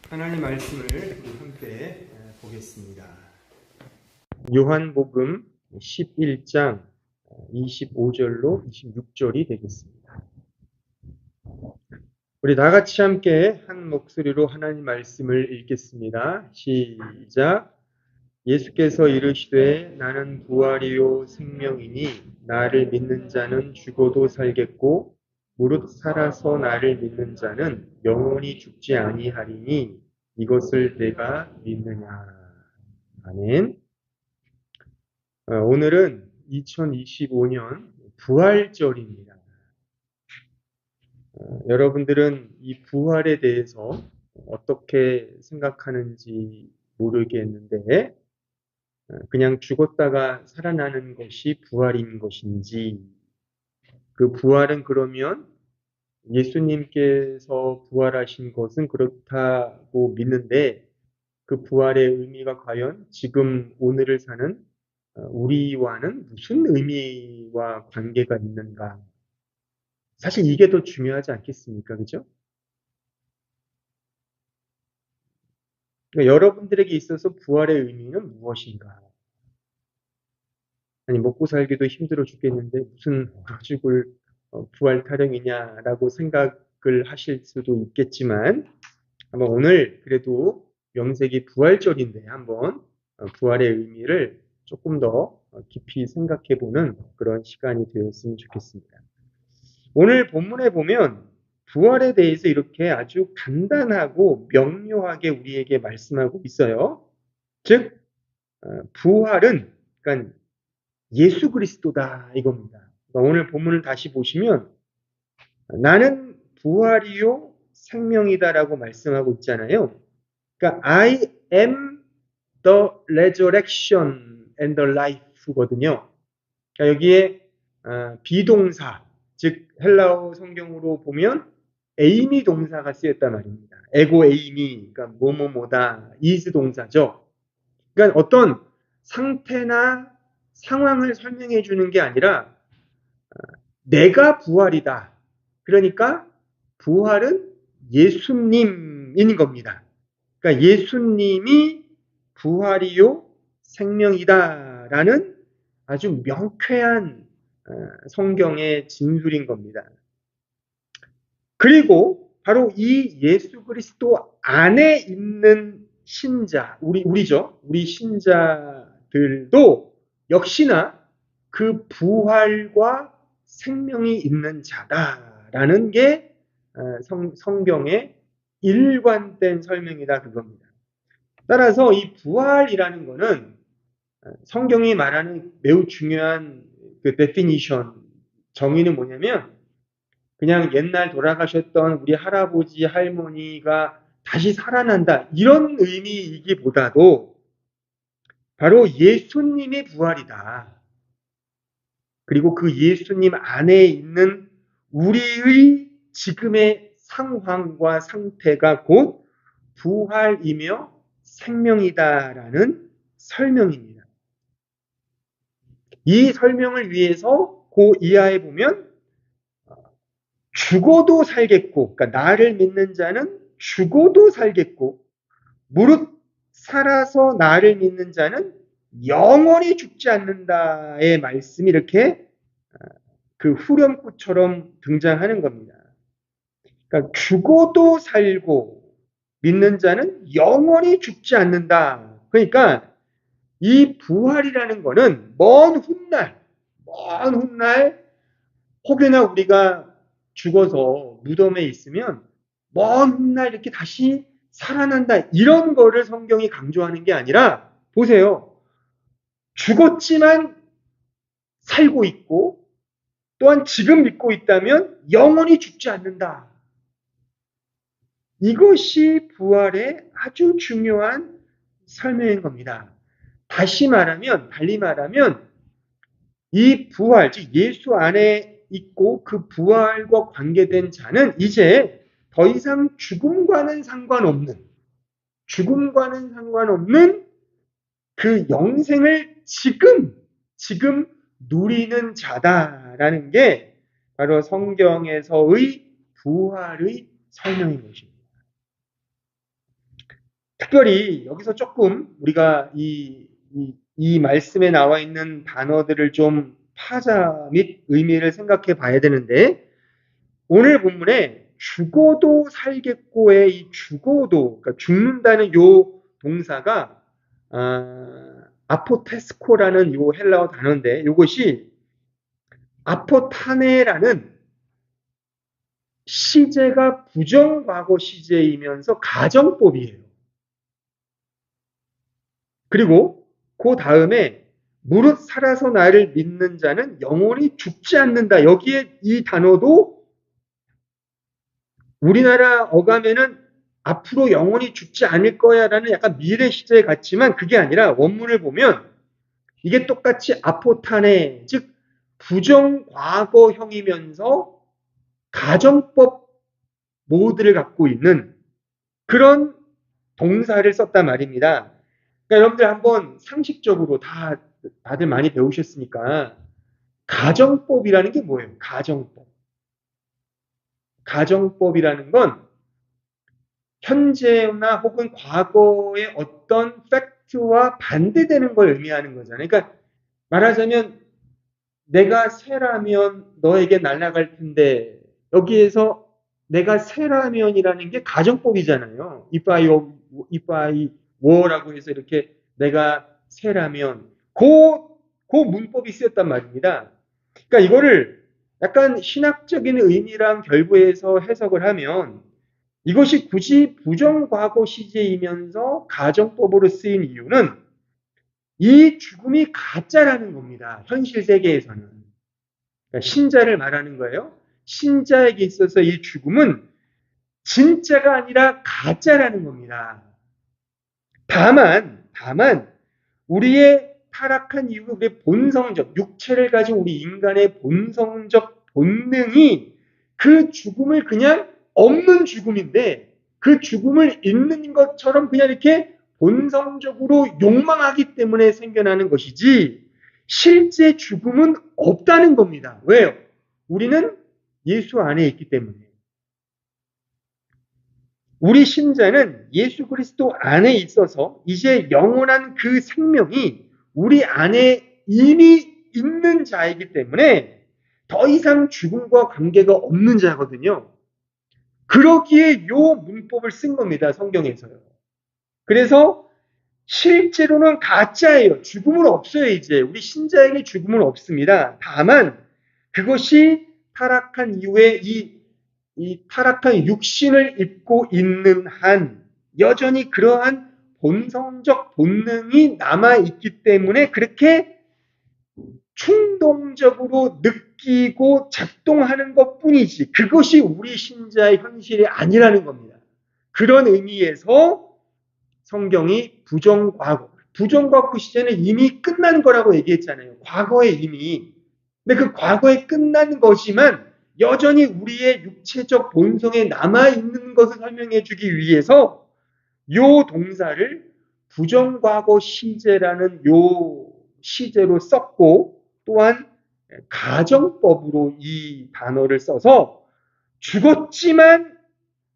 하나님 말씀을 우리 함께 보겠습니다. 요한복음 11장 25절로 26절이 되겠습니다. 우리 다 같이 함께 한 목소리로 하나님 말씀을 읽겠습니다. 시작. 예수께서 이르시되 나는 부활이요 생명이니 나를 믿는 자는 죽어도 살겠고 무릇 살아서 나를 믿는 자는 영원히 죽지 아니하리니 이것을 내가 믿느냐. 아멘. 오늘은 2025년 부활절입니다. 여러분들은 이 부활에 대해서 어떻게 생각하는지 모르겠는데 그냥 죽었다가 살아나는 것이 부활인 것인지, 그 부활은 그러면 예수님께서 부활하신 것은 그렇다고 믿는데 그 부활의 의미가 과연 지금 오늘을 사는 우리와는 무슨 의미와 관계가 있는가? 사실 이게 더 중요하지 않겠습니까? 그죠? 그러니까 여러분들에게 있어서 부활의 의미는 무엇인가? 아니, 먹고 살기도 힘들어 죽겠는데 무슨 죽을 부활 타령이냐라고 생각을 하실 수도 있겠지만, 아마 오늘 그래도 명색이 부활절인데 한번 부활의 의미를 조금 더 깊이 생각해보는 그런 시간이 되었으면 좋겠습니다. 오늘 본문에 보면 부활에 대해서 이렇게 아주 간단하고 명료하게 우리에게 말씀하고 있어요. 즉, 부활은 그러니까 예수 그리스도다 이겁니다. 그러니까 오늘 본문을 다시 보시면 나는 부활이요 생명이다라고 말씀하고 있잖아요. 그러니까 I am the resurrection and the life거든요. 그러니까 여기에 비동사, 즉 헬라어 성경으로 보면 에이미 동사가 쓰였단 말입니다. 에고 에이미, 그러니까 뭐뭐뭐다, is 동사죠. 그러니까 어떤 상태나 상황을 설명해 주는 게 아니라 내가 부활이다. 그러니까 부활은 예수님인 겁니다. 그러니까 예수님이 부활이요 생명이다라는 아주 명쾌한 성경의 진술인 겁니다. 그리고 바로 이 예수 그리스도 안에 있는 신자, 우리죠. 우리 신자들도 역시나 그 부활과 생명이 있는 자다라는 게 성경의 일관된 설명이다 그겁니다. 따라서 이 부활이라는 것은 성경이 말하는 매우 중요한 그 definition, 정의는 뭐냐면 그냥 옛날 돌아가셨던 우리 할아버지, 할머니가 다시 살아난다 이런 의미이기보다도 바로 예수님이 부활이다. 그리고 그 예수님 안에 있는 우리의 지금의 상황과 상태가 곧 부활이며 생명이다라는 설명입니다. 이 설명을 위해서 그 이하에 보면 죽어도 살겠고, 그러니까 나를 믿는 자는 죽어도 살겠고, 무릇 살아서 나를 믿는 자는 영원히 죽지 않는다의 말씀이 이렇게 그 후렴구처럼 등장하는 겁니다. 그러니까 죽어도 살고 믿는 자는 영원히 죽지 않는다. 그러니까 이 부활이라는 거는 먼 훗날 혹여나 우리가 죽어서 무덤에 있으면 먼 훗날 이렇게 다시 살아난다. 이런 거를 성경이 강조하는 게 아니라 보세요. 죽었지만 살고 있고 또한 지금 믿고 있다면 영원히 죽지 않는다. 이것이 부활의 아주 중요한 설명인 겁니다. 달리 말하면 이 부활, 즉 예수 안에 있고 그 부활과 관계된 자는 이제 더 이상 죽음과는 상관없는 그 영생을 지금 누리는 자다라는 게 바로 성경에서의 부활의 설명인 것입니다. 특별히 여기서 조금 우리가 이 말씀에 나와 있는 단어들을 좀 파자 및 의미를 생각해 봐야 되는데, 오늘 본문에 죽어도 살겠고의 이 죽어도, 그러니까 죽는다는 요 동사가 아포테스코라는 요 헬라어 단어인데, 이것이 아포타네라는 시제가 부정과거 시제이면서 가정법이에요. 그리고 그 다음에 무릇 살아서 나를 믿는 자는 영원히 죽지 않는다. 여기에 이 단어도 우리나라 어감에는 앞으로 영원히 죽지 않을 거야라는 약간 미래 시제 같지만 그게 아니라 원문을 보면 이게 똑같이 아포타네, 즉 부정과거형이면서 가정법 모드를 갖고 있는 그런 동사를 썼단 말입니다. 그러니까 여러분들 한번 상식적으로 다들 많이 배우셨으니까 가정법이라는 게 뭐예요? 가정법. 가정법이라는 건 현재나 혹은 과거의 어떤 팩트와 반대되는 걸 의미하는 거잖아요. 그러니까 말하자면 내가 새라면 너에게 날아갈 텐데 여기에서 내가 새라면이라는 게 가정법이잖아요. if I were라고 해서 이렇게 내가 새라면 그 문법이 쓰였단 말입니다. 그러니까 이거를 약간 신학적인 의미랑 결부해서 해석을 하면 이것이 굳이 부정과거 시제이면서 가정법으로 쓰인 이유는 이 죽음이 가짜라는 겁니다. 현실 세계에서는. 그러니까 신자를 말하는 거예요. 신자에게 있어서 이 죽음은 진짜가 아니라 가짜라는 겁니다. 다만 우리의 타락한 이후 우리의 본성적 육체를 가진 우리 인간의 본성적 본능이 그 죽음을 그냥 없는 죽음인데 그 죽음을 있는 것처럼 그냥 이렇게 본성적으로 욕망하기 때문에 생겨나는 것이지 실제 죽음은 없다는 겁니다. 왜요? 우리는 예수 안에 있기 때문에. 우리 신자는 예수 그리스도 안에 있어서 이제 영원한 그 생명이 우리 안에 이미 있는 자이기 때문에 더 이상 죽음과 관계가 없는 자거든요. 그러기에 요 문법을 쓴 겁니다. 성경에서요. 그래서 실제로는 가짜예요. 죽음은 없어요. 이제 우리 신자에게 죽음은 없습니다. 다만 그것이 타락한 이후에 이 타락한 육신을 입고 있는 한 여전히 그러한 본성적 본능이 남아있기 때문에 그렇게 충동적으로 느끼고 작동하는 것 뿐이지 그것이 우리 신자의 현실이 아니라는 겁니다. 그런 의미에서 성경이 부정과거 시제는 이미 끝난 거라고 얘기했잖아요. 과거에 이미. 근데 그 과거에 끝난 거지만 여전히 우리의 육체적 본성에 남아있는 것을 설명해 주기 위해서 요 동사를 부정과거 시제라는 요 시제로 썼고 또한 가정법으로 이 단어를 써서 죽었지만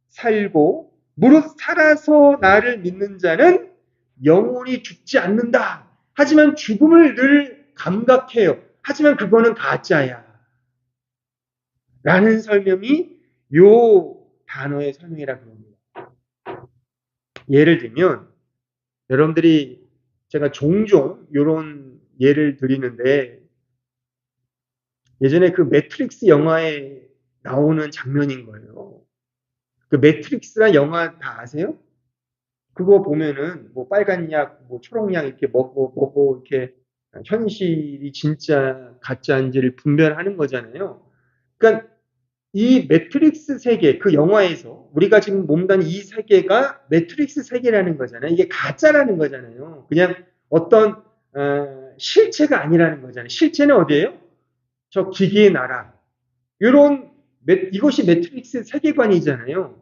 살고 무릇 살아서 나를 믿는 자는 영원히 죽지 않는다. 하지만 죽음을 늘 감각해요. 하지만 그거는 가짜야. 라는 설명이 요 단어의 설명이라 그럽니다. 예를 들면 여러분들이 제가 종종 이런 예를 드리는데 예전에 그 매트릭스 영화에 나오는 장면인 거예요. 그 매트릭스란 영화 다 아세요? 그거 보면은 뭐 빨간 약, 뭐 초록 약 이렇게 먹고 이렇게 현실이 진짜 가짜인지를 분별하는 거잖아요. 그러니까 이 매트릭스 세계, 그 영화에서 우리가 지금 몸담는 이 세계가 매트릭스 세계라는 거잖아요. 이게 가짜라는 거잖아요. 그냥 어떤 실체가 아니라는 거잖아요. 실체는 어디예요? 저 기계의 나라. 이것이 매트릭스 세계관이잖아요.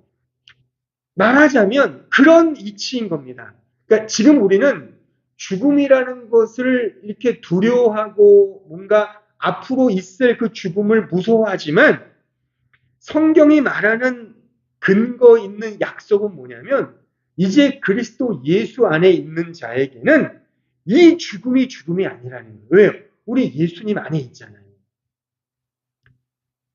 말하자면 그런 이치인 겁니다. 그러니까 지금 우리는 죽음이라는 것을 이렇게 두려워하고 뭔가 앞으로 있을 그 죽음을 무서워하지만 성경이 말하는 근거 있는 약속은 뭐냐면 이제 그리스도 예수 안에 있는 자에게는 이 죽음이 죽음이 아니라는 거예요. 왜요? 우리 예수님 안에 있잖아요.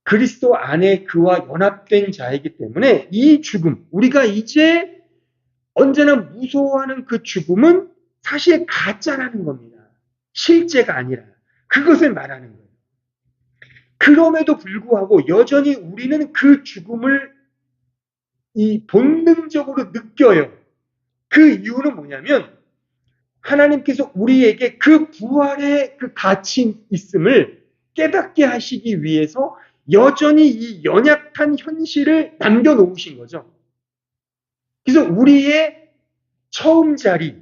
그리스도 안에 그와 연합된 자이기 때문에 이 죽음, 우리가 이제 언제나 무서워하는 그 죽음은 사실 가짜라는 겁니다. 실제가 아니라. 그것을 말하는 거예요. 그럼에도 불구하고 여전히 우리는 그 죽음을 본능적으로 느껴요. 그 이유는 뭐냐면 하나님께서 우리에게 그 부활의 그 가치 있음을 깨닫게 하시기 위해서 여전히 이 연약한 현실을 남겨놓으신 거죠. 그래서 우리의 처음 자리,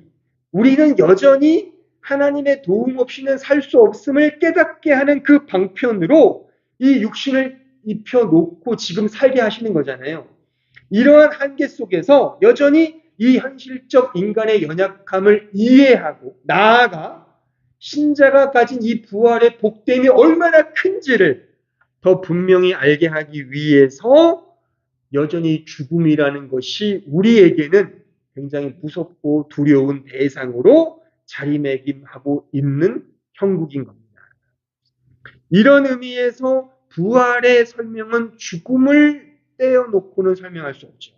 우리는 여전히 하나님의 도움 없이는 살 수 없음을 깨닫게 하는 그 방편으로 이 육신을 입혀놓고 지금 살게 하시는 거잖아요. 이러한 한계 속에서 여전히 이 현실적 인간의 연약함을 이해하고 나아가 신자가 가진 이 부활의 복됨이 얼마나 큰지를 더 분명히 알게 하기 위해서 여전히 죽음이라는 것이 우리에게는 굉장히 무섭고 두려운 대상으로 자리매김하고 있는 형국인 겁니다. 이런 의미에서 부활의 설명은 죽음을 떼어놓고는 설명할 수 없죠.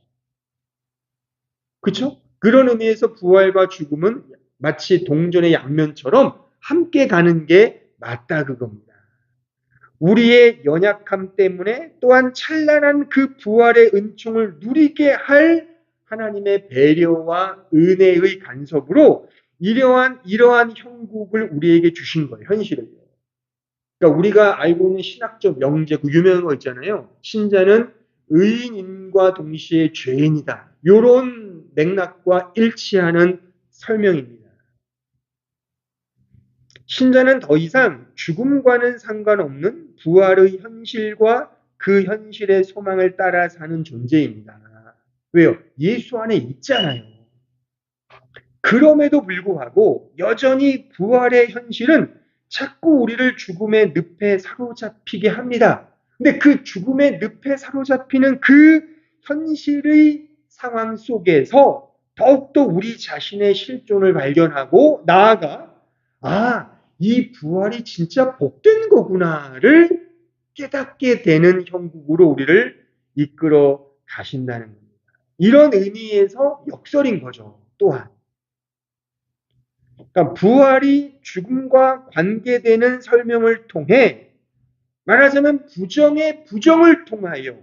그렇죠? 그런 의미에서 부활과 죽음은 마치 동전의 양면처럼 함께 가는 게 맞다 그겁니다. 우리의 연약함 때문에 또한 찬란한 그 부활의 은총을 누리게 할 하나님의 배려와 은혜의 간섭으로 이러한 형국을 우리에게 주신 거예요. 현실을요. 그러니까 우리가 알고 있는 신학적 명제, 그 유명한 거 있잖아요. 신자는 의인과 동시에 죄인이다. 이런 맥락과 일치하는 설명입니다. 신자는 더 이상 죽음과는 상관없는 부활의 현실과 그 현실의 소망을 따라 사는 존재입니다. 왜요? 예수 안에 있잖아요. 그럼에도 불구하고 여전히 부활의 현실은 자꾸 우리를 죽음의 늪에 사로잡히게 합니다. 근데 그 죽음의 늪에 사로잡히는 그 현실의 상황 속에서 더욱더 우리 자신의 실존을 발견하고 나아가 이 부활이 진짜 복된 거구나를 깨닫게 되는 형국으로 우리를 이끌어 가신다는 겁니다. 이런 의미에서 역설인 거죠. 또한. 그러니까 부활이 죽음과 관계되는 설명을 통해 말하자면 부정의 부정을 통하여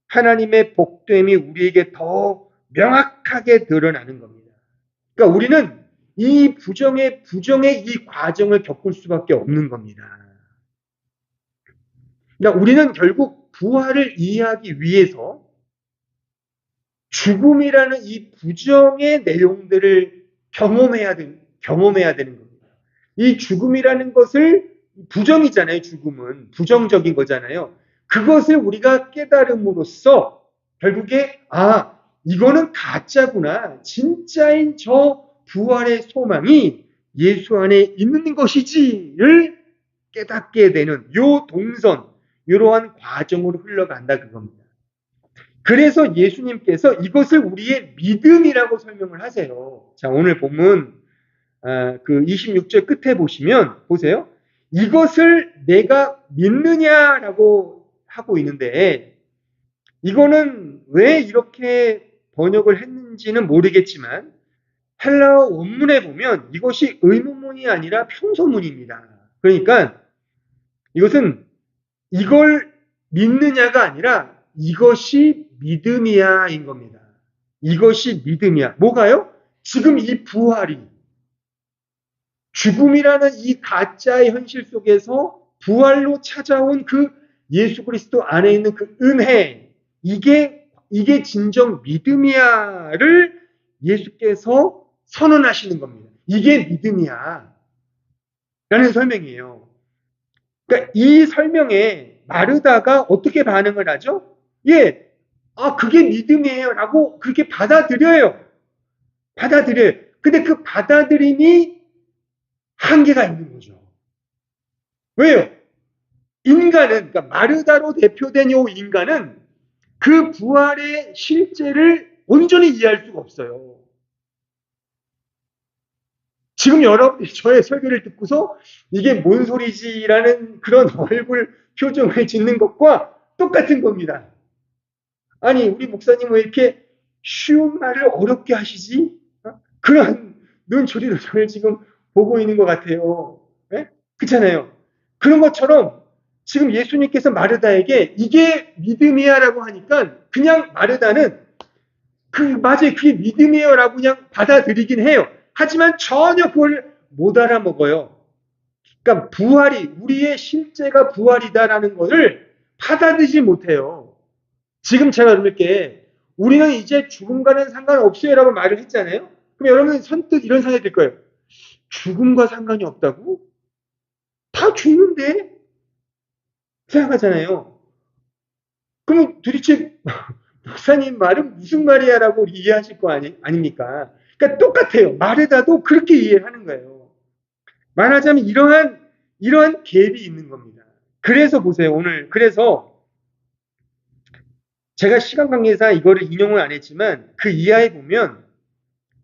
하나님의 복됨이 우리에게 더 명확하게 드러나는 겁니다. 그러니까 우리는 이 부정의 이 과정을 겪을 수밖에 없는 겁니다. 그러니까 우리는 결국 부활을 이해하기 위해서 죽음이라는 이 부정의 내용들을 경험해야 되는 겁니다. 이 죽음이라는 것을 부정이잖아요. 죽음은 부정적인 거잖아요. 그것을 우리가 깨달음으로써 결국에 이거는 가짜구나. 진짜인 저 부활의 소망이 예수 안에 있는 것이지를 깨닫게 되는 요 동선, 이러한 과정으로 흘러간다 그겁니다. 그래서 예수님께서 이것을 우리의 믿음이라고 설명을 하세요. 자, 오늘 본문 그 26절 끝에 보세요. 이것을 내가 믿느냐라고 하고 있는데 이거는 왜 이렇게 번역을 했는지는 모르겠지만 헬라어 원문에 보면 이것이 의문문이 아니라 평소문입니다. 그러니까 이것은 이걸 믿느냐가 아니라 이것이 믿음이야인 겁니다. 이것이 믿음이야. 뭐가요? 지금 이 부활이 죽음이라는 이 가짜의 현실 속에서 부활로 찾아온 그 예수 그리스도 안에 있는 그 은혜, 이게 진정 믿음이야를 예수께서 선언하시는 겁니다. 이게 믿음이야 라는 설명이에요. 그러니까 이 설명에 마르다가 어떻게 반응을 하죠? 그게 믿음이에요 라고 그렇게 받아들여요. 근데 그 받아들임이 한계가 있는 거죠. 왜요? 그러니까 마르다로 대표된 이 인간은 그 부활의 실제를 온전히 이해할 수가 없어요. 지금 여러분이 저의 설교를 듣고서 이게 뭔 소리지라는 그런 얼굴 표정을 짓는 것과 똑같은 겁니다. 아니, 우리 목사님 왜 이렇게 쉬운 말을 어렵게 하시지? 그런 눈초리로 저를 지금 보고 있는 것 같아요. 네? 그렇잖아요. 그런 것처럼 지금 예수님께서 마르다에게 이게 믿음이야라고 하니까 그냥 마르다는 맞아요. 그게 믿음이에요라고 그냥 받아들이긴 해요. 하지만 전혀 그걸 못 알아먹어요. 그러니까 부활이 우리의 실제가 부활이다라는 것을 받아들이지 못해요. 지금 제가 여러분께 우리는 이제 죽음과는 상관없어요라고 말을 했잖아요. 그럼 여러분은 선뜻 이런 생각이 들 거예요. 죽음과 상관이 없다고? 다 죽는데? 생각하잖아요. 그럼 도대체 목사님 말은 무슨 말이야라고 이해하실 거 아닙니까? 그러니까 똑같아요. 말에다도 그렇게 이해하는 거예요. 말하자면 이러한 갭이 있는 겁니다. 그래서 보세요. 오늘 그래서 제가 시간 관계상 이거를 인용을 안 했지만 그 이하에 보면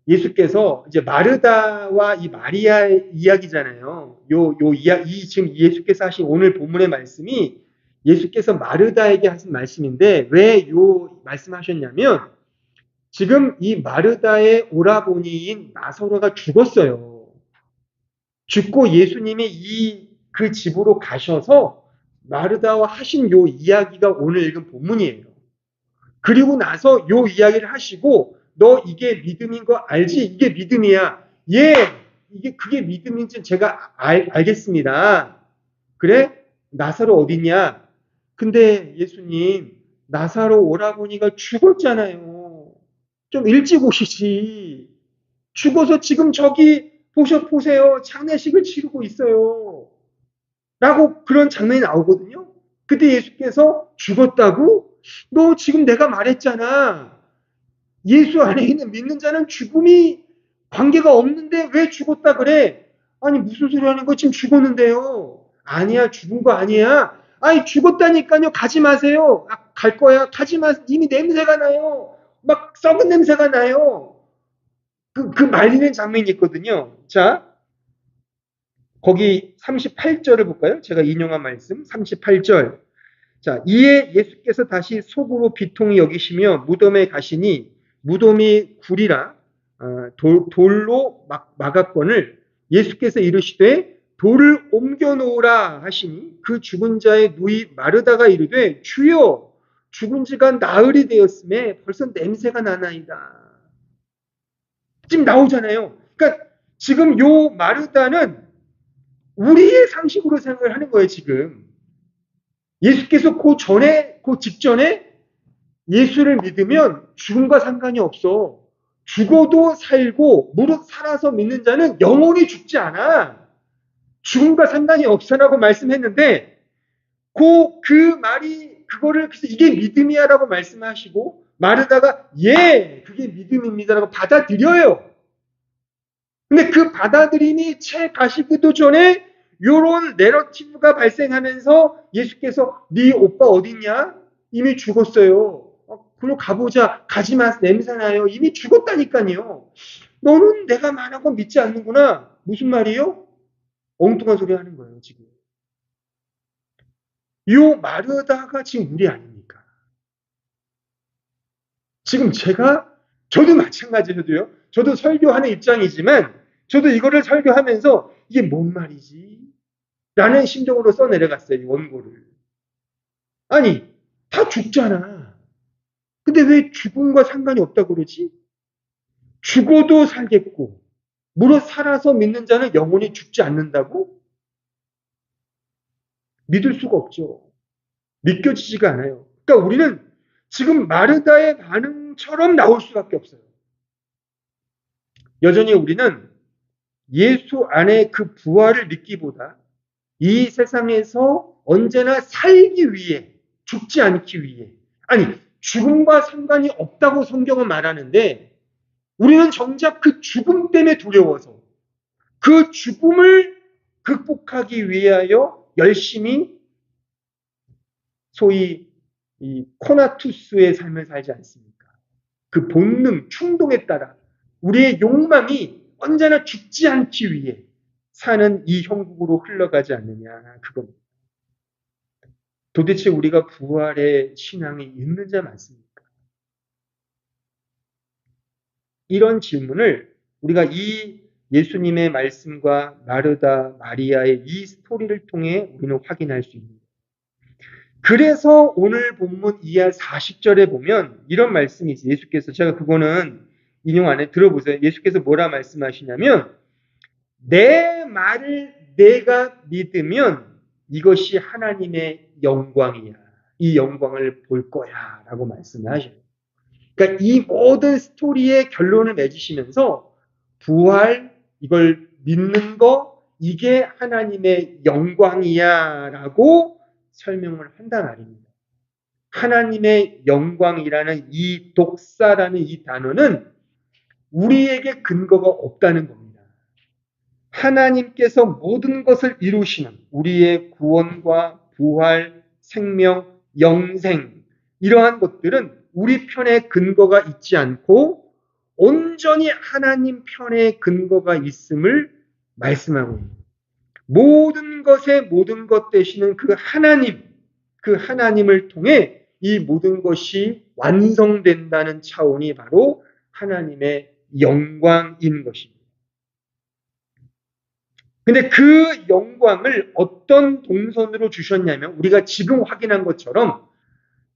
예수께서 이제 마르다와 이 마리아의 이야기잖아요. 이 지금 예수께서 하신 오늘 본문의 말씀이 예수께서 마르다에게 하신 말씀인데 왜 요 말씀하셨냐면 지금 이 마르다의 오라버니인 나사로가 죽었어요. 죽고 예수님이 그 집으로 가셔서 마르다와 하신 요 이야기가 오늘 읽은 본문이에요. 그리고 나서 요 이야기를 하시고 너 이게 믿음인 거 알지? 이게 믿음이야. 예, 그게 믿음인지 제가 알겠습니다. 그래? 나사로 어디냐? 근데 예수님 나사로 오라버니가 죽었잖아요. 좀 일찍 오시지. 죽어서 지금 저기 보세요. 장례식을 치르고 있어요. 라고 그런 장면이 나오거든요. 그때 예수께서 죽었다고? 너 지금 내가 말했잖아. 예수 안에 있는 믿는 자는 죽음이 관계가 없는데 왜 죽었다 그래? 아니 무슨 소리 하는 거 지금 죽었는데요. 아니야 죽은 거 아니야. 아니 죽었다니까요. 가지 마세요. 갈 거야. 가지 마세요. 이미 냄새가 나요. 막 썩은 냄새가 나요. 그 말리는 장면이 있거든요. 자, 거기 38절을 볼까요? 제가 인용한 말씀 38절. 자, 이에 예수께서 다시 속으로 비통히 여기시며 무덤에 가시니 무덤이 굴이라 돌로 막았건을 예수께서 이르시되 돌을 옮겨 놓으라 하시니 그 죽은 자의 누이 마르다가 이르되 주여 죽은 지가 나흘이 되었음에 벌써 냄새가 나나이다. 지금 나오잖아요. 그러니까 지금 요 마르다는 우리의 상식으로 생각을 하는 거예요, 지금. 예수께서 그 직전에 예수를 믿으면 죽음과 상관이 없어. 죽어도 살고 무릇 살아서 믿는 자는 영원히 죽지 않아. 죽음과 상관이 없어라고 말씀했는데 그 말이 그거를 그래서 이게 믿음이야라고 말씀하시고 마르다가 예, 그게 믿음입니다라고 받아들여요. 근데 그 받아들임이 채 가시기도 전에 요런 내러티브가 발생하면서 예수께서 네 오빠 어딨냐? 이미 죽었어요. 그럼 가보자. 가지마. 냄새나요. 이미 죽었다니까요. 너는 내가 말한 건 믿지 않는구나. 무슨 말이요? 엉뚱한 소리 하는 거예요, 지금. 요 마르다가 지금 우리 아닙니까? 지금 저도 마찬가지로도요. 저도 설교하는 입장이지만 저도 이거를 설교하면서 이게 뭔 말이지? 라는 심정으로 써내려갔어요. 이 원고를. 아니 다 죽잖아. 근데 왜 죽음과 상관이 없다고 그러지? 죽어도 살겠고 무릇 살아서 믿는 자는 영원히 죽지 않는다고? 믿을 수가 없죠. 믿겨지지가 않아요. 그러니까 우리는 지금 마르다의 반응처럼 나올 수밖에 없어요. 여전히 우리는 예수 안에 그 부활을 믿기보다 이 세상에서 언제나 살기 위해, 죽지 않기 위해, 아니 죽음과 상관이 없다고 성경은 말하는데 우리는 정작 그 죽음 때문에 두려워서 그 죽음을 극복하기 위하여 열심히 소위 이 코나투스의 삶을 살지 않습니까? 그 본능, 충동에 따라 우리의 욕망이 언제나 죽지 않기 위해 사는 이 형국으로 흘러가지 않느냐, 그겁니다. 도대체 우리가 부활의 신앙이 있는 자 맞습니까? 이런 질문을 우리가 이 예수님의 말씀과 마르다, 마리아의 이 스토리를 통해 우리는 확인할 수 있습니다. 그래서 오늘 본문 2하 40절에 보면 이런 말씀이 있어요. 예수께서, 제가 그거는 인용 안에 들어보세요. 예수께서 뭐라 말씀하시냐면, 내 말을 내가 믿으면 이것이 하나님의 영광이야. 이 영광을 볼 거야. 라고 말씀을 하셔요. 그러니까 이 모든 스토리의 결론을 맺으시면서 부활, 이걸 믿는 거, 이게 하나님의 영광이야. 라고 설명을 한단 말입니다. 하나님의 영광이라는 이 독사라는 이 단어는 우리에게 근거가 없다는 겁니다. 하나님께서 모든 것을 이루시는 우리의 구원과 부활, 생명, 영생, 이러한 것들은 우리 편에 근거가 있지 않고 온전히 하나님 편에 근거가 있음을 말씀하고 있습니다. 모든 것의 모든 것 되시는 그 하나님, 그 하나님을 통해 이 모든 것이 완성된다는 차원이 바로 하나님의 영광인 것입니다. 근데 그 영광을 어떤 동선으로 주셨냐면 우리가 지금 확인한 것처럼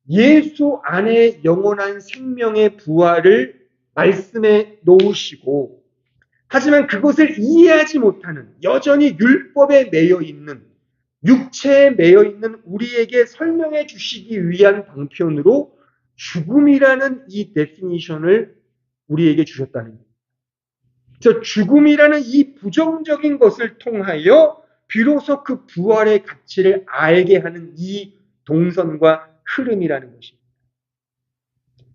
예수 안에 영원한 생명의 부활을 말씀에 놓으시고, 하지만 그것을 이해하지 못하는, 여전히 율법에 매여 있는, 육체에 매여 있는 우리에게 설명해 주시기 위한 방편으로 죽음이라는 이 데피니션을 우리에게 주셨다는 거예요. 그래서 죽음이라는 이 부정적인 것을 통하여 비로소 그 부활의 가치를 알게 하는 이 동선과 흐름이라는 것입니다.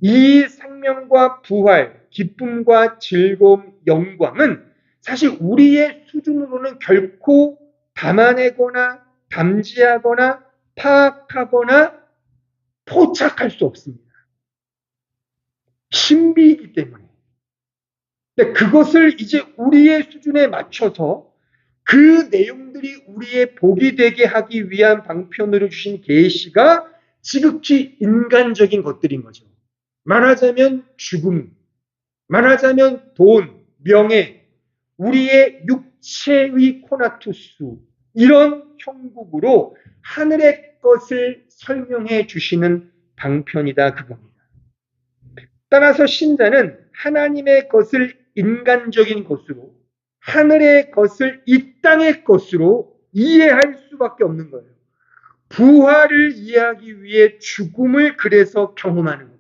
이 생명과 부활, 기쁨과 즐거움, 영광은 사실 우리의 수준으로는 결코 담아내거나 담지하거나 파악하거나 포착할 수 없습니다. 신비이기 때문에. 근데 그것을 이제 우리의 수준에 맞춰서 그 내용들이 우리의 복이 되게 하기 위한 방편으로 주신 계시가 지극히 인간적인 것들인 거죠. 말하자면 죽음, 말하자면 돈, 명예, 우리의 육체의 코나투스, 이런 형국으로 하늘의 것을 설명해 주시는 방편이다, 그겁니다. 따라서 신자는 하나님의 것을 인간적인 것으로, 하늘의 것을 이 땅의 것으로 이해할 수밖에 없는 거예요. 부활을 이해하기 위해 죽음을 그래서 경험하는 겁니다.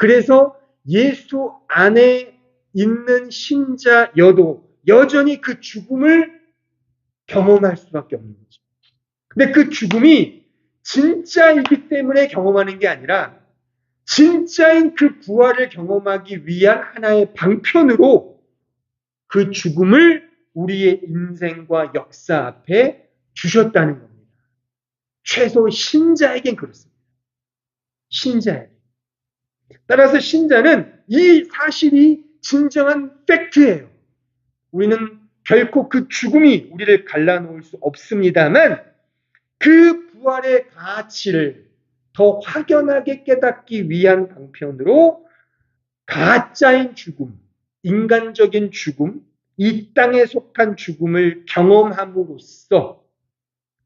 그래서 예수 안에 있는 신자여도 여전히 그 죽음을 경험할 수밖에 없는 거죠. 근데 그 죽음이 진짜이기 때문에 경험하는 게 아니라 진짜인 그 부활을 경험하기 위한 하나의 방편으로 그 죽음을 우리의 인생과 역사 앞에 주셨다는 겁니다. 최소 신자에겐 그렇습니다. 신자에게. 따라서 신자는 이 사실이 진정한 팩트예요. 우리는 결코 그 죽음이 우리를 갈라놓을 수 없습니다만 그 부활의 가치를 더 확연하게 깨닫기 위한 방편으로 가짜인 죽음, 인간적인 죽음, 이 땅에 속한 죽음을 경험함으로써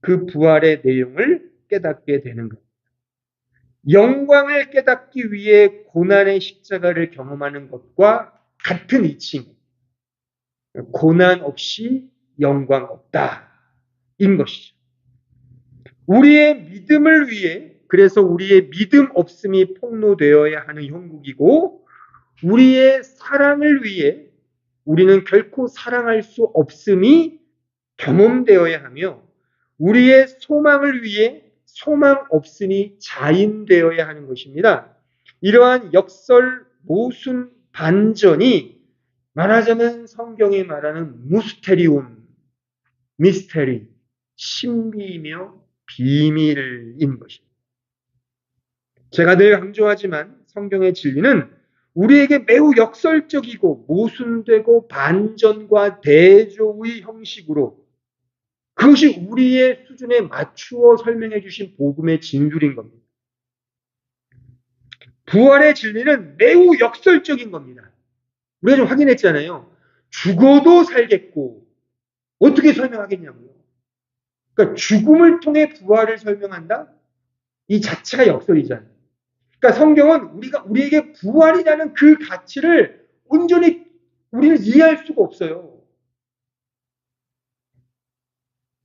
그 부활의 내용을 깨닫게 되는 겁니다. 영광을 깨닫기 위해 고난의 십자가를 경험하는 것과 같은 이칭, 고난 없이 영광 없다, 인 것이죠. 우리의 믿음을 위해, 그래서 우리의 믿음 없음이 폭로되어야 하는 형국이고, 우리의 사랑을 위해 우리는 결코 사랑할 수 없음이 경험되어야 하며, 우리의 소망을 위해 소망 없음이 자인되어야 하는 것입니다. 이러한 역설 모순 반전이 말하자면 성경이 말하는 무스테리움, 미스테리, 신비이며 비밀인 것입니다. 제가 늘 강조하지만 성경의 진리는 우리에게 매우 역설적이고 모순되고 반전과 대조의 형식으로 그것이 우리의 수준에 맞추어 설명해 주신 복음의 진술인 겁니다. 부활의 진리는 매우 역설적인 겁니다. 우리가 좀 확인했잖아요. 죽어도 살겠고 어떻게 설명하겠냐고요. 그러니까 죽음을 통해 부활을 설명한다? 이 자체가 역설이잖아요. 그러니까 성경은 우리에게 부활이라는 그 가치를 온전히 우리는 이해할 수가 없어요.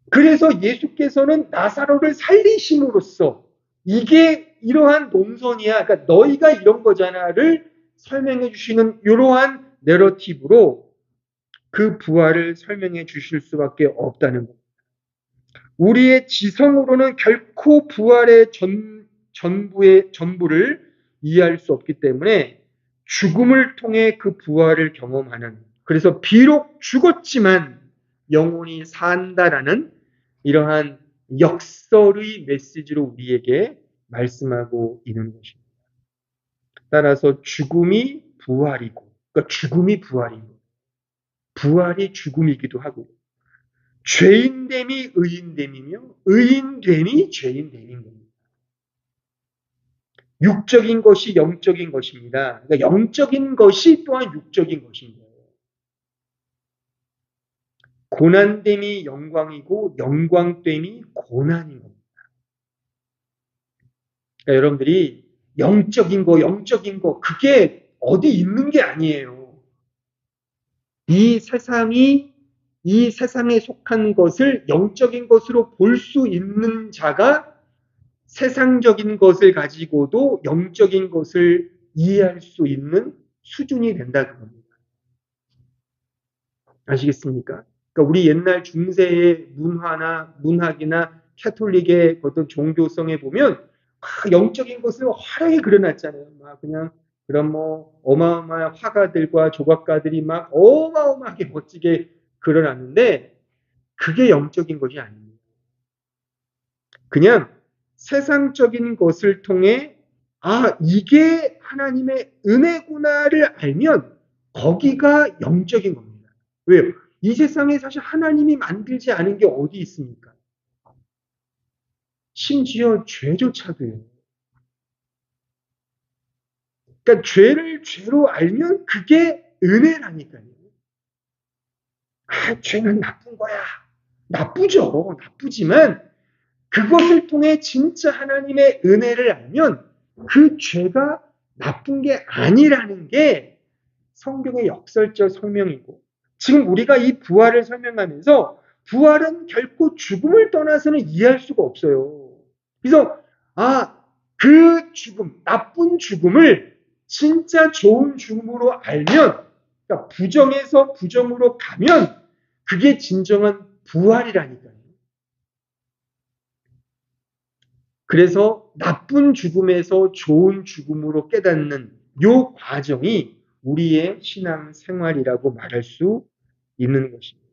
그래서 예수께서는 나사로를 살리심으로써 이게 이러한 동선이야. 그러니까 너희가 이런 거잖아를 설명해 주시는 이러한 내러티브로 그 부활을 설명해 주실 수밖에 없다는 겁니다. 우리의 지성으로는 결코 부활의 전부를 이해할 수 없기 때문에 죽음을 통해 그 부활을 경험하는, 그래서 비록 죽었지만 영원히 산다라는 이러한 역설의 메시지로 우리에게 말씀하고 있는 것입니다. 따라서 죽음이 부활이고, 그러니까 죽음이 부활이고, 부활이 죽음이기도 하고, 죄인됨이 의인됨이며 의인됨이 죄인됨인 겁니다. 육적인 것이 영적인 것입니다. 그러니까 영적인 것이 또한 육적인 것입니다. 고난됨이 영광이고 영광됨이 고난인 겁니다. 그러니까 여러분들이 영적인 거 그게 어디 있는 게 아니에요. 이 세상에 속한 것을 영적인 것으로 볼 수 있는 자가 세상적인 것을 가지고도 영적인 것을 이해할 수 있는 수준이 된다 그겁니다. 아시겠습니까? 그러니까 우리 옛날 중세의 문학이나 캐톨릭의 어떤 종교성에 보면 영적인 것을 화려하게 그려놨잖아요. 막 그냥 그런 어마어마한 화가들과 조각가들이 막 어마어마하게 멋지게 그려놨는데 그게 영적인 것이 아닙니다. 그냥 세상적인 것을 통해 이게 하나님의 은혜구나를 알면 거기가 영적인 겁니다. 왜요? 이 세상에 사실 하나님이 만들지 않은 게 어디 있습니까? 심지어 죄조차도요. 그러니까 죄를 죄로 알면 그게 은혜라니까요. 죄는 나쁜 거야. 나쁘죠. 나쁘지만 그것을 통해 진짜 하나님의 은혜를 알면 그 죄가 나쁜 게 아니라는 게 성경의 역설적 설명이고, 지금 우리가 이 부활을 설명하면서 부활은 결코 죽음을 떠나서는 이해할 수가 없어요. 그래서 그 죽음, 나쁜 죽음을 진짜 좋은 죽음으로 알면, 그러니까 부정에서 부정으로 가면 그게 진정한 부활이라니까요. 그래서 나쁜 죽음에서 좋은 죽음으로 깨닫는 이 과정이 우리의 신앙 생활이라고 말할 수 있는 것입니다.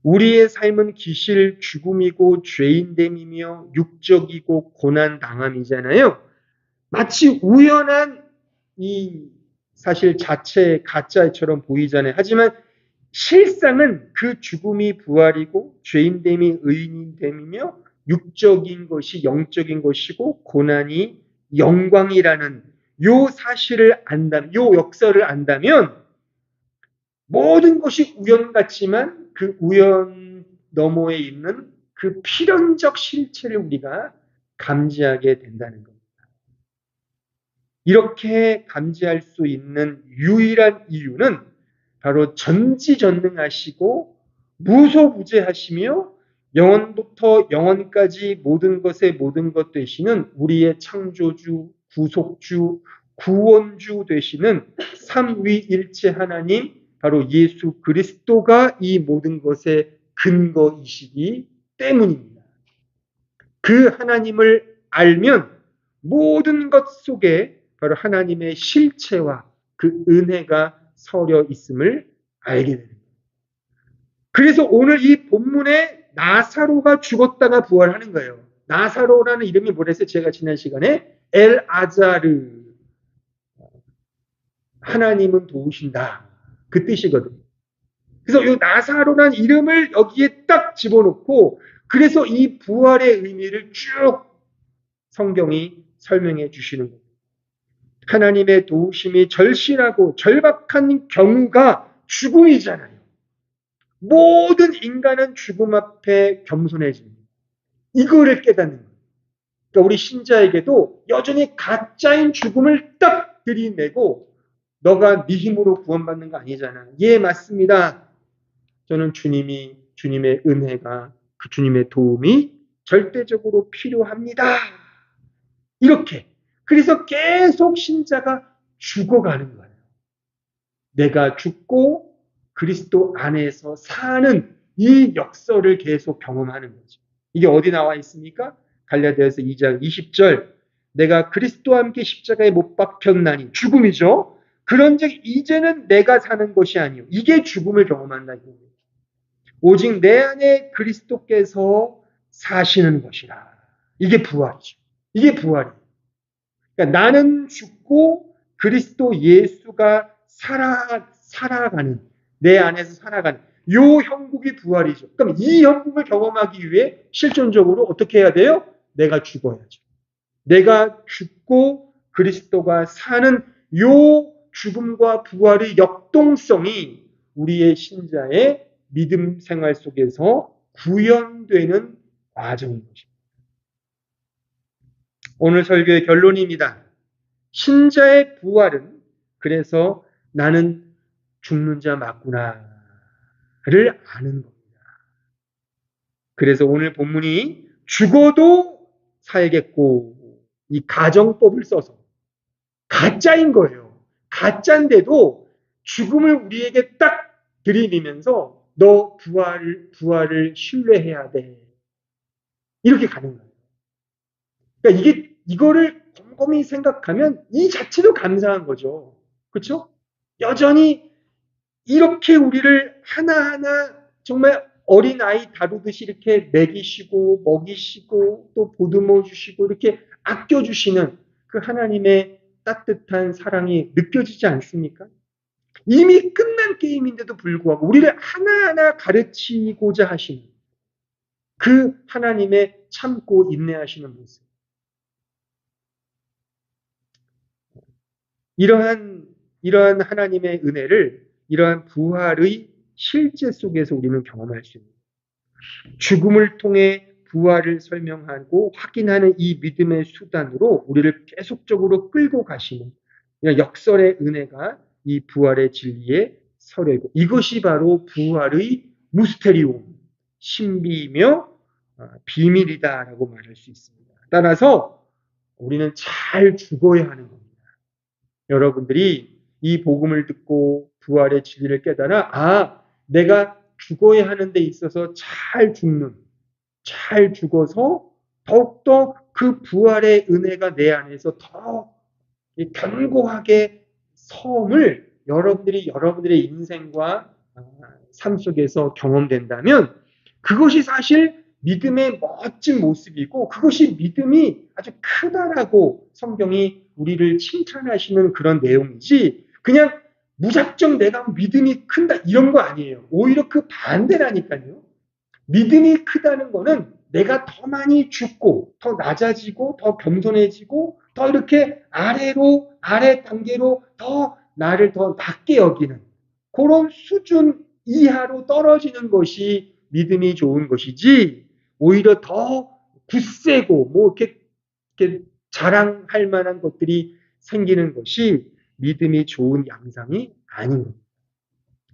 우리의 삶은 기실, 죽음이고 죄인됨이며 육적이고 고난당함이잖아요. 마치 우연한 이 사실 자체 가짜처럼 보이잖아요. 하지만 실상은 그 죽음이 부활이고 죄인됨이 의인됨이며 육적인 것이 영적인 것이고 고난이 영광이라는 요 사실을 안다면, 요 역사를 안다면 모든 것이 우연 같지만 그 우연 너머에 있는 그 필연적 실체를 우리가 감지하게 된다는 겁니다. 이렇게 감지할 수 있는 유일한 이유는 바로 전지전능하시고 무소부재하시며 영원부터 영원까지 모든 것의 모든 것 되시는 우리의 창조주, 구속주, 구원주 되시는 삼위일체 하나님, 바로 예수 그리스도가 이 모든 것의 근거이시기 때문입니다. 그 하나님을 알면 모든 것 속에 바로 하나님의 실체와 그 은혜가 서려 있음을 알게 됩니다. 그래서 오늘 이 본문에 나사로가 죽었다가 부활하는 거예요. 나사로라는 이름이 뭐랬어요? 제가 지난 시간에 엘아자르. 하나님은 도우신다. 그 뜻이거든요. 그래서 이 나사로란 이름을 여기에 딱 집어넣고 그래서 이 부활의 의미를 쭉 성경이 설명해 주시는 겁니다. 하나님의 도우심이 절실하고 절박한 경우가 죽음이잖아요. 모든 인간은 죽음 앞에 겸손해집니다. 이거를 깨닫는 거예요. 그러니까 우리 신자에게도 여전히 가짜인 죽음을 딱 들이내고 너가 네 힘으로 구원받는 거 아니잖아. 예, 맞습니다. 저는 주님의 은혜가 그 주님의 도움이 절대적으로 필요합니다. 이렇게. 그래서 계속 신자가 죽어가는 거예요. 내가 죽고 그리스도 안에서 사는 이 역설을 계속 경험하는 거죠. 이게 어디 나와 있습니까? 갈라디아서 2장 20절. 내가 그리스도와 함께 십자가에 못 박혔나니 죽음이죠. 그런즉 이제는 내가 사는 것이 아니요. 이게 죽음을 경험한다 이겁니다. 오직 내 안에 그리스도께서 사시는 것이라. 이게 부활이죠. 이게 부활이에요. 그러니까 나는 죽고 그리스도 예수가 살아가는, 내 안에서 살아가는 요 형국이 부활이죠. 그럼 이 형국을 경험하기 위해 실존적으로 어떻게 해야 돼요? 내가 죽어야죠. 내가 죽고 그리스도가 사는 요 죽음과 부활의 역동성이 우리의 신자의 믿음 생활 속에서 구현되는 과정인 것입니다. 오늘 설교의 결론입니다. 신자의 부활은 그래서 나는 죽는 자 맞구나를 아는 겁니다. 그래서 오늘 본문이 죽어도 살겠고 이 가정법을 써서 가짜인 거예요. 가짜인데도 죽음을 우리에게 딱 들이미면서 너 부활을 신뢰해야 돼. 이렇게 가는 거예요. 그러니까 이거를 곰곰이 생각하면 이 자체도 감사한 거죠. 그렇죠? 여전히 이렇게 우리를 하나하나 정말 어린아이 다루듯이 이렇게 먹이시고 먹이시고 또 보듬어 주시고 이렇게 아껴주시는 그 하나님의 따뜻한 사랑이 느껴지지 않습니까? 이미 끝난 게임인데도 불구하고 우리를 하나하나 가르치고자 하시는 그 하나님의 참고 인내하시는 모습. 이러한 하나님의 은혜를 이러한 부활의 실제 속에서 우리는 경험할 수 있는 죽음을 통해 부활을 설명하고 확인하는 이 믿음의 수단으로 우리를 계속적으로 끌고 가시는 역설의 은혜가 이 부활의 진리의 설이고 이것이 바로 부활의 무스테리움, 신비이며 비밀이다라고 말할 수 있습니다. 따라서 우리는 잘 죽어야 하는 겁니다. 여러분들이 이 복음을 듣고 부활의 진리를 깨달아 내가 죽어야 하는 데 있어서 잘 죽어서 더욱더 그 부활의 은혜가 내 안에서 더 견고하게 섬을 여러분들의 인생과 삶 속에서 경험된다면 그것이 사실 믿음의 멋진 모습이고 그것이 믿음이 아주 크다라고 성경이 우리를 칭찬하시는 그런 내용이지 그냥 무작정 내가 믿음이 큰다 이런 거 아니에요. 오히려 그 반대라니까요. 믿음이 크다는 거는 내가 더 많이 죽고 더 낮아지고 더 겸손해지고 더 이렇게 아래 단계로 더 나를 더 낮게 여기는 그런 수준 이하로 떨어지는 것이 믿음이 좋은 것이지 오히려 더 굳세고 이렇게 자랑할 만한 것들이 생기는 것이 믿음이 좋은 양상이 아닌 겁니다.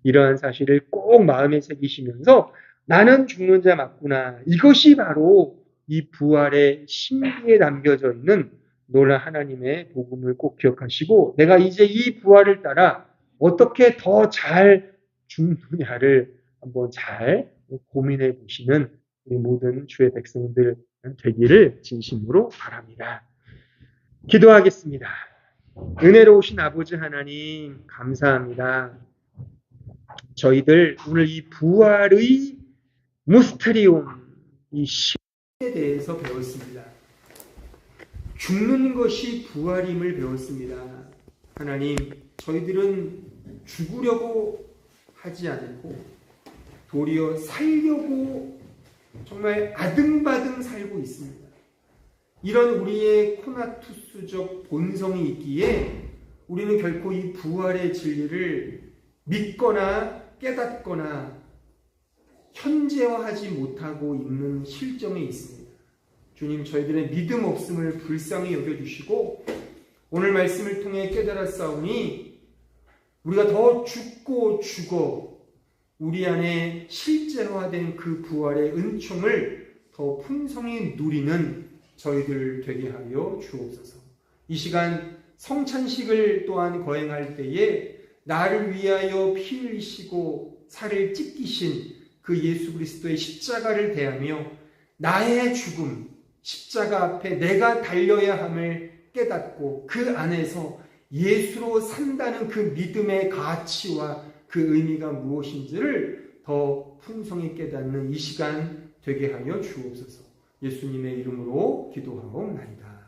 이러한 사실을 꼭 마음에 새기시면서 나는 죽는 자 맞구나. 이것이 바로 이 부활의 신비에 담겨져 있는 놀라운 하나님의 복음을 꼭 기억하시고 내가 이제 이 부활을 따라 어떻게 더 잘 죽느냐를 한번 잘 고민해 보시는 우리 모든 주의 백성들 되기를 진심으로 바랍니다. 기도하겠습니다. 은혜로우신 아버지 하나님 감사합니다. 저희들 오늘 이 부활의 무스테리움, 이 신에 대해서 배웠습니다. 죽는 것이 부활임을 배웠습니다. 하나님, 저희들은 죽으려고 하지 않고 도리어 살려고 정말 아등바등 살고 있습니다. 이런 우리의 코나투스적 본성이 있기에 우리는 결코 이 부활의 진리를 믿거나 깨닫거나 현재화하지 못하고 있는 실정에 있습니다. 주님, 저희들의 믿음 없음을 불쌍히 여겨주시고 오늘 말씀을 통해 깨달았사오니 우리가 더 죽고 죽어 우리 안에 실제화된 그 부활의 은총을 더 풍성히 누리는 저희들 되게 하여 주옵소서. 이 시간 성찬식을 또한 거행할 때에 나를 위하여 피 흘리시고 살을 찢기신 그 예수 그리스도의 십자가를 대하며 나의 죽음, 십자가 앞에 내가 달려야 함을 깨닫고 그 안에서 예수로 산다는 그 믿음의 가치와 그 의미가 무엇인지를 더 풍성히 깨닫는 이 시간 되게 하여 주옵소서. 예수님의 이름으로 기도하옵나이다.